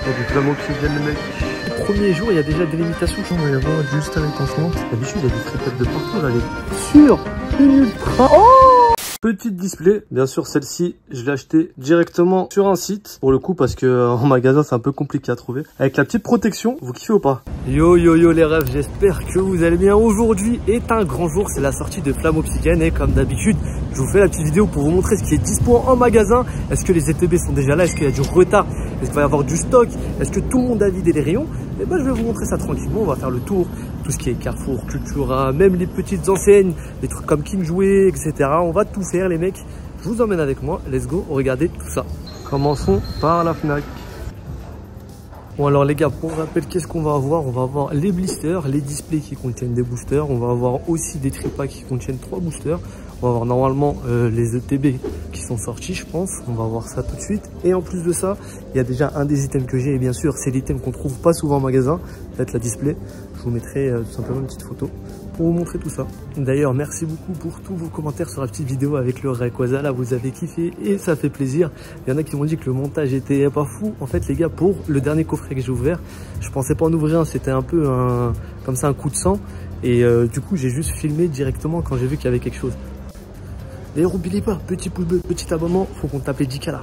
Il y a du flamand qui viennent les mecs. Premier jour, il y a déjà des limitations. Il va y avoir juste avec Tansement. D'habitude, il y a des tripodes de partout là. Sur une ultra. Oh! Petite display, bien sûr celle-ci je l'ai achetée directement sur un site pour le coup parce que en magasin c'est un peu compliqué à trouver. Avec la petite protection, vous kiffez ou pas? Yo yo yo les rêves, j'espère que vous allez bien. Aujourd'hui est un grand jour, c'est la sortie de Flamme Oxygène et comme d'habitude je vous fais la petite vidéo pour vous montrer ce qui est dispo en magasin. Est-ce que les ETB sont déjà là? Est-ce qu'il y a du retard? Est-ce qu'il va y avoir du stock? Est-ce que tout le monde a vidé les rayons? Et ben je vais vous montrer ça tranquillement, on va faire le tour. Tout ce qui est Carrefour, Cultura, même les petites enseignes, les trucs comme King Jouet, etc. On va tout faire les mecs. Je vous emmène avec moi. Let's go, regardez tout ça. Commençons par la Fnac. Bon alors les gars, pour rappel, qu'est-ce qu'on va avoir? On va avoir les blisters, les displays qui contiennent des boosters. On va avoir aussi des tripacks qui contiennent 3 boosters. On va avoir normalement les ETB qui sont sortis, je pense. On va voir ça tout de suite. Et en plus de ça, il y a déjà un des items que j'ai. Et bien sûr, c'est l'item qu'on trouve pas souvent en magasin. Peut-être la display. Je vous mettrai tout simplement une petite photo pour vous montrer tout ça. D'ailleurs, merci beaucoup pour tous vos commentaires sur la petite vidéo avec le Rayquaza. Là, vous avez kiffé et ça fait plaisir. Il y en a qui m'ont dit que le montage était pas fou. En fait, les gars, pour le dernier coffret que j'ai ouvert, je pensais pas en ouvrir un. C'était un peu comme ça un coup de sang. Et du coup, j'ai juste filmé directement quand j'ai vu qu'il y avait quelque chose. D'ailleurs, n'oubliez pas, petit pouce bleu, petit abonnement, faut qu'on tape les 10K là.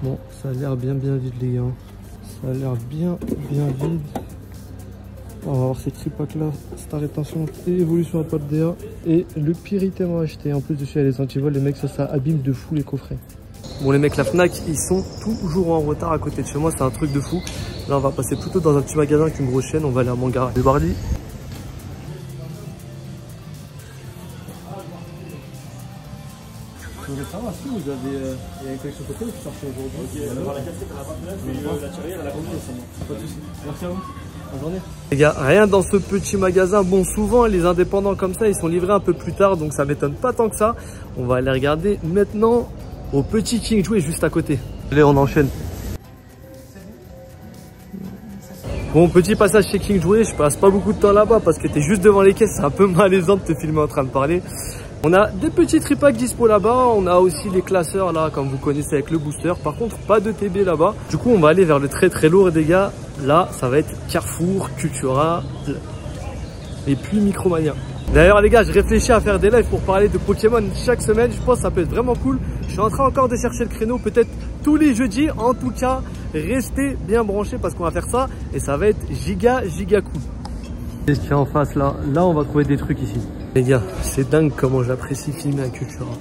Bon, ça a l'air bien vide les gars. Ça a l'air bien vide. On va voir ces tripacks là, Star Rétention et Évolution à pas de DA. Et le pire item à acheter. En plus dessus il y a les antivols, les mecs ça abîme de fou les coffrets. Bon les mecs, la Fnac ils sont toujours en retard à côté de chez moi, c'est un truc de fou. Là on va passer plutôt dans un petit magasin avec une grosse chaîne, on va aller à Mangara. Le Bardi. Je voulais savoir si vous avez il y a une collection Pokémon qui sortait aujourd'hui. Ok, on va la casser, on n'a pas de problème, mais la tirée, elle a compris ensemble. Pas de soucis. Merci à vous. Bonne journée. Les gars, rien dans ce petit magasin. Bon, souvent les indépendants comme ça, ils sont livrés un peu plus tard, donc ça m'étonne pas tant que ça. On va aller regarder maintenant au petit King Jouet juste à côté. Allez, on enchaîne. Bon, petit passage chez King Jouet, je passe pas beaucoup de temps là-bas parce que t'es juste devant les caisses, c'est un peu malaisant de te filmer en train de parler. On a des petits tripacks dispo là-bas, on a aussi les classeurs là, comme vous connaissez avec le booster. Par contre, pas de TB là-bas. Du coup, on va aller vers le très lourd des gars. Là, ça va être Carrefour, Cultura et puis Micromania. D'ailleurs les gars, je réfléchis à faire des lives pour parler de Pokémon chaque semaine. Je pense que ça peut être vraiment cool. Je suis en train encore de chercher le créneau, peut-être tous les jeudis. En tout cas, restez bien branchés parce qu'on va faire ça et ça va être giga cool. Qu'est-ce qu'il y a en face là? Là, on va trouver des trucs ici. Les gars, c'est dingue comment j'apprécie filmer à Cultura.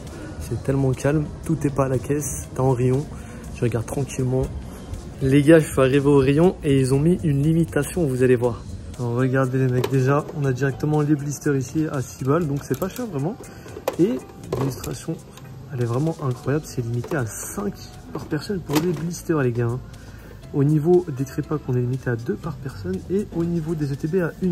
C'est tellement calme, tout est pas à la caisse, t'es en rayon. Je regarde tranquillement. Les gars, je suis arrivé au rayon et ils ont mis une limitation, vous allez voir. Alors regardez les mecs, déjà, on a directement les blisters ici à 6 balles, donc c'est pas cher vraiment. Et l'illustration, elle est vraiment incroyable, c'est limité à 5 par personne pour les blisters les gars. Au niveau des tripacks, on est limité à 2 par personne et au niveau des ETB à 1.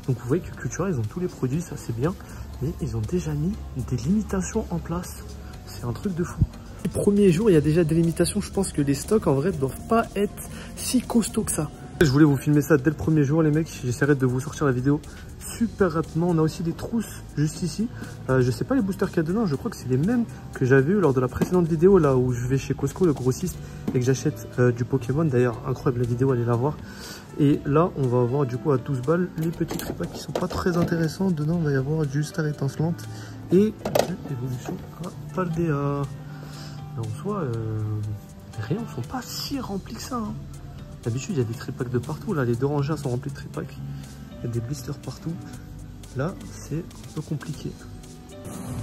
Donc vous voyez que Cultura, ils ont tous les produits, ça c'est bien. Mais ils ont déjà mis des limitations en place. C'est un truc de fou. Les premiers jours, il y a déjà des limitations. Je pense que les stocks en vrai ne doivent pas être si costauds que ça. Je voulais vous filmer ça dès le premier jour les mecs. J'essaierai de vous sortir la vidéo super rapidement. On a aussi des trousses juste ici. Je sais pas les boosters qu'il y a dedans. Je crois que c'est les mêmes que j'avais eu lors de la précédente vidéo là où je vais chez Costco, le grossiste, et que j'achète du Pokémon. D'ailleurs, incroyable la vidéo, allez la voir. Et là, on va avoir du coup à 12 balles les petits tripacks qui sont pas très intéressants. Dedans, il va y avoir du Star Étincelante et du Évolution à Paldea. Et en soi, les rayons sont pas si remplis que ça. Hein. D'habitude, il y a des tripacks de partout. Là, les deux rangées sont remplies de tripacks. Il y a des blisters partout. Là, c'est un peu compliqué.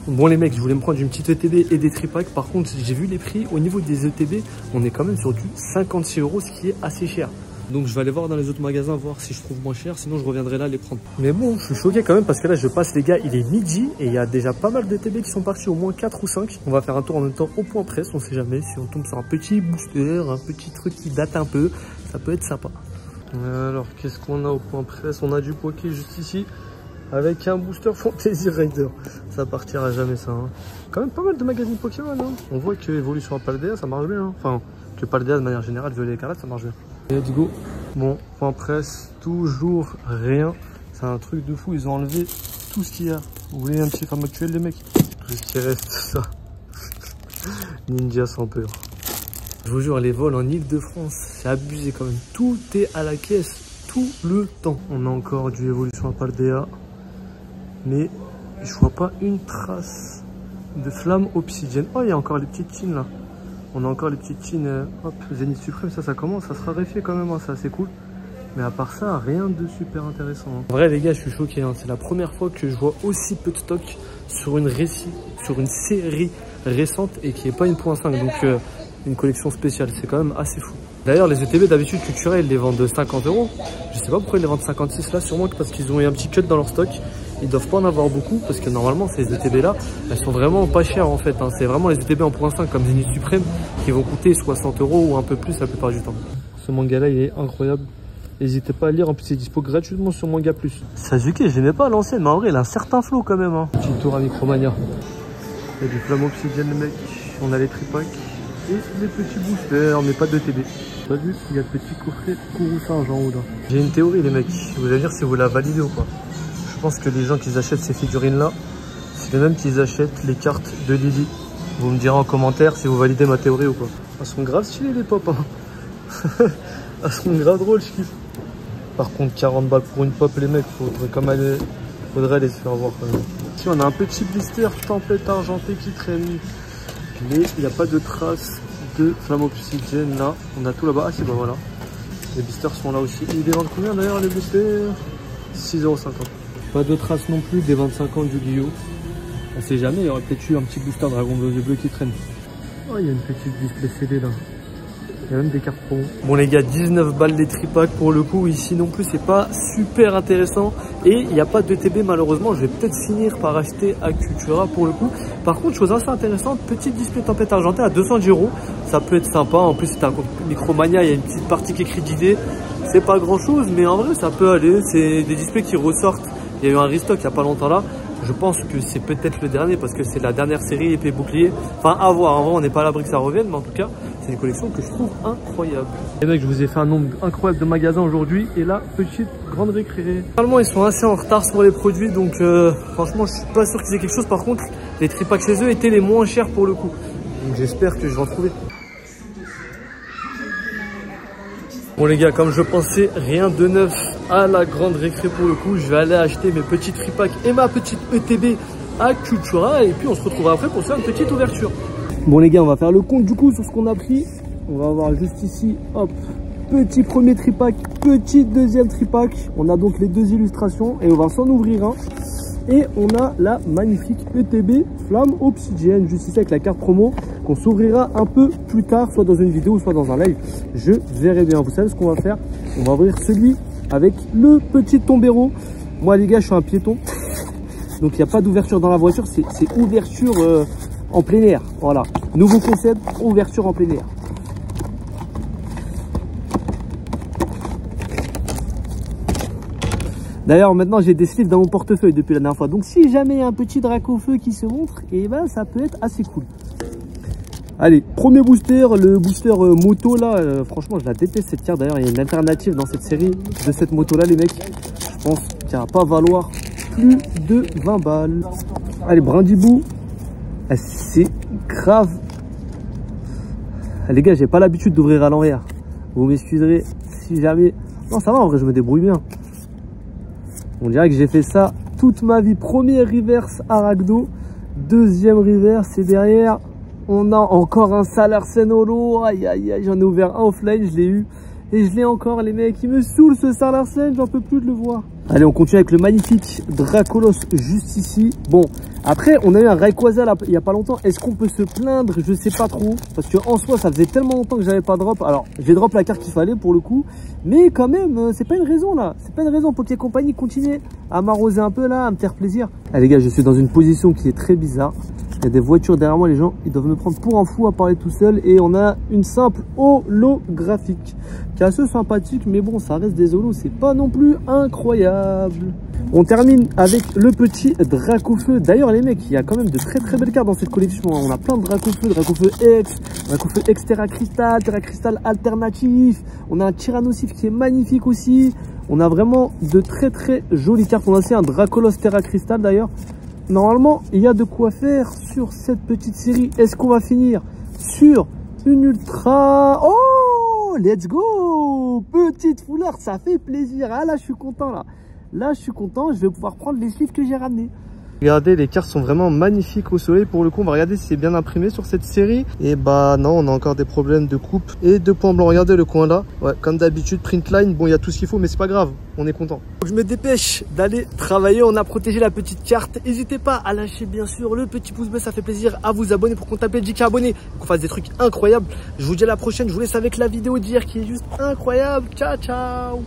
Bon les mecs, je voulais me prendre une petite ETB et des tripacks. Par contre, j'ai vu les prix. Au niveau des ETB, on est quand même sur du 56 €, ce qui est assez cher. Donc je vais aller voir dans les autres magasins, voir si je trouve moins cher. Sinon, je reviendrai là les prendre. Mais bon, je suis choqué quand même parce que là, je passe les gars, il est midi. Et il y a déjà pas mal d'ETB qui sont partis, au moins 4 ou 5. On va faire un tour en même temps au point presse. On sait jamais si on tombe sur un petit booster, un petit truc qui date un peu. Ça peut être sympa. Alors, qu'est-ce qu'on a au point presse? On a du Poké juste ici. Avec un booster Fantasy Rider. Ça partira jamais ça. Hein. Quand même pas mal de magazines Pokémon. Hein. On voit que Évolution à Paldea, ça marche bien. Hein. Enfin, que Paldea de manière générale, violet et écarlate, ça marche bien. Let's go. Bon, point presse, toujours rien. C'est un truc de fou. Ils ont enlevé tout ce qu'il y a. Vous voulez un petit farm actuel, les mecs? Tout ce qui reste, ça. Ninja sans peur. Je vous jure, les vols en Ile-de-France, c'est abusé quand même. Tout est à la caisse, tout le temps. On a encore du Evolution Paldea, mais je vois pas une trace de flamme obsidienne. Oh, il y a encore les petites chines là. On a encore les petites chines. Hop, Zénith Suprême, ça commence à se raréfier quand même, hein, c'est assez cool. Mais à part ça, rien de super intéressant. Hein. En vrai, les gars, je suis choqué. Hein. C'est la première fois que je vois aussi peu de stock sur une série récente et qui n'est pas une 1.5. Donc, une collection spéciale. C'est quand même assez fou. D'ailleurs, les ETB, d'habitude, Cultura, ils les vendent de 50 €. Je sais pas pourquoi ils les vendent 56 là. Sûrement parce qu'ils ont eu un petit cut dans leur stock. Ils doivent pas en avoir beaucoup parce que normalement, ces ETB là, elles sont vraiment pas chères en fait. Hein. C'est vraiment les ETB en 1.5 comme Zénith Suprême qui vont coûter 60 € ou un peu plus la plupart du temps. Ce manga là, il est incroyable. N'hésitez pas à lire, en plus c'est dispo gratuitement sur Manga Plus. Sasuke, j'aimais pas l'ancienne, mais en vrai il a un certain flow quand même. Hein. Petit tour à Micromania. Il y a du flamme obsidienne le mec, on a les tripacks et les petits boosters, mais pas de TB. Pas vu, il y a le petit coffret Kourou-Singe en haut là. J'ai une théorie les mecs, vous allez dire si vous la validez ou pas. Je pense que les gens qui achètent ces figurines là, c'est les mêmes qui achètent les cartes de Lily. Vous me direz en commentaire si vous validez ma théorie ou pas. Elles sont grave stylées les pop hein. Elles sont grave drôles je kiffe. Par contre 40 balles pour une pop les mecs, faudrait les se faire voir quand même. Ici on a un petit blister tempête argentée qui traîne. Mais il n'y a pas de trace de flamme obsidienne là. On a tout là-bas. Ah si bah voilà. Les blisters sont là aussi. Ils les vendent combien d'ailleurs les blisters? 6,50 €. Pas de trace non plus des 25 ans du Guillaume. On sait jamais, il y aurait peut-être eu un petit booster Dragon Bleu qui traîne. Oh il y a une petite display CD là. Il y a même des cartes promo. Bon les gars, 19 balles les tripacks pour le coup. Ici non plus, c'est pas super intéressant. Et il n'y a pas de TB malheureusement. Je vais peut-être finir par acheter à Cultura pour le coup. Par contre, chose assez intéressante, petite display tempête argentée à 210 €. Ça peut être sympa. En plus, c'est un Micromania. Il y a une petite partie qui écrit d'idées. C'est pas grand chose, mais en vrai, ça peut aller. C'est des displays qui ressortent. Il y a eu un restock il n'y a pas longtemps là. Je pense que c'est peut-être le dernier parce que c'est la dernière série épée bouclier. Enfin, à voir. En vrai, on n'est pas à l'abri que ça revienne, mais en tout cas, c'est une collection que je trouve incroyable. Les mecs, je vous ai fait un nombre incroyable de magasins aujourd'hui et là, petite grande récré. Normalement, ils sont assez en retard sur les produits, donc franchement, je suis pas sûr qu'ils aient quelque chose. Par contre, les tripacks chez eux étaient les moins chers pour le coup. Donc j'espère que je vais en trouver. Bon les gars, comme je pensais, rien de neuf à la grande récré pour le coup. Je vais aller acheter mes petits tripacks et ma petite ETB à Cultura et puis on se retrouvera après pour faire une petite ouverture. Bon les gars, on va faire le compte du coup sur ce qu'on a pris. On va avoir juste ici, hop, petit premier tripack, petit deuxième tripack. On a donc les deux illustrations et on va s'en ouvrir un. Et on a la magnifique ETB Flamme Obsidienne, juste ici avec la carte promo, qu'on s'ouvrira un peu plus tard, soit dans une vidéo, soit dans un live. Je verrai bien. Vous savez ce qu'on va faire? On va ouvrir celui avec le petit tombéro. Moi les gars, je suis un piéton. Donc il n'y a pas d'ouverture dans la voiture, c'est ouverture en plein air. Voilà, nouveau concept, ouverture en plein air. D'ailleurs, maintenant, j'ai des slips dans mon portefeuille depuis la dernière fois. Donc, si jamais il y a un petit Dracofeu qui se montre, et ben, ça peut être assez cool. Allez, premier booster, le booster moto là. Franchement, je la déteste cette carte. D'ailleurs, il y a une alternative dans cette série de cette moto là, les mecs. Je pense qu'elle va pas valoir plus de 20 balles. Allez, Brindibou. C'est grave. Les gars, j'ai pas l'habitude d'ouvrir à l'envers. Vous m'excuserez si jamais. Non, ça va, en vrai, je me débrouille bien. On dirait que j'ai fait ça toute ma vie. Premier reverse Arachdo, deuxième reverse et derrière on a encore un Salarsen holo. Aïe aïe aïe, j'en ai ouvert un offline, je l'ai eu et je l'ai encore les mecs. Il me saoule ce Salarsen, j'en peux plus de le voir. Allez, on continue avec le magnifique Dracolos juste ici. Bon, après on a eu un Rayquaza là, il n'y a pas longtemps. Est-ce qu'on peut se plaindre? Je sais pas trop. Parce que en soi ça faisait tellement longtemps que j'avais pas drop. Alors j'ai drop la carte qu'il fallait pour le coup. Mais quand même, c'est pas une raison là. C'est pas une raison. Poké Company, continuez à m'arroser un peu là, à me faire plaisir. Allez les gars, je suis dans une position qui est très bizarre. Il y a des voitures derrière moi, les gens, ils doivent me prendre pour un fou à parler tout seul. Et on a une simple holographique qui est assez sympathique, mais bon, ça reste des holos, c'est pas non plus incroyable. On termine avec le petit Dracofeu. D'ailleurs, les mecs, il y a quand même de très très belles cartes dans cette collection. On a plein de Dracofeu, Dracofeu X, Dracofeu X Terra Crystal alternatif. On a un Tyrannosif qui est magnifique aussi. On a vraiment de très très jolies cartes. On a aussi un Dracolos Terra Crystal d'ailleurs. Normalement, il y a de quoi faire sur cette petite série. Est-ce qu'on va finir sur Une ultra. Oh, let's go. Petite fouleur, ça fait plaisir. Ah là, je suis content là. Là, je suis content. Je vais pouvoir prendre les chiffres que j'ai ramenés. Regardez, les cartes sont vraiment magnifiques au soleil. Pour le coup, on va regarder si c'est bien imprimé sur cette série. Et bah non, on a encore des problèmes de coupe et de points blancs. Regardez le coin là. Ouais, comme d'habitude, print line. Bon, il y a tout ce qu'il faut, mais c'est pas grave. On est content. Je me dépêche d'aller travailler. On a protégé la petite carte. N'hésitez pas à lâcher bien sûr le petit pouce bleu. Ça fait plaisir. À vous abonner pour qu'on tape les 10 000 abonnés. Qu'on fasse des trucs incroyables. Je vous dis à la prochaine. Je vous laisse avec la vidéo d'hier qui est juste incroyable. Ciao, ciao.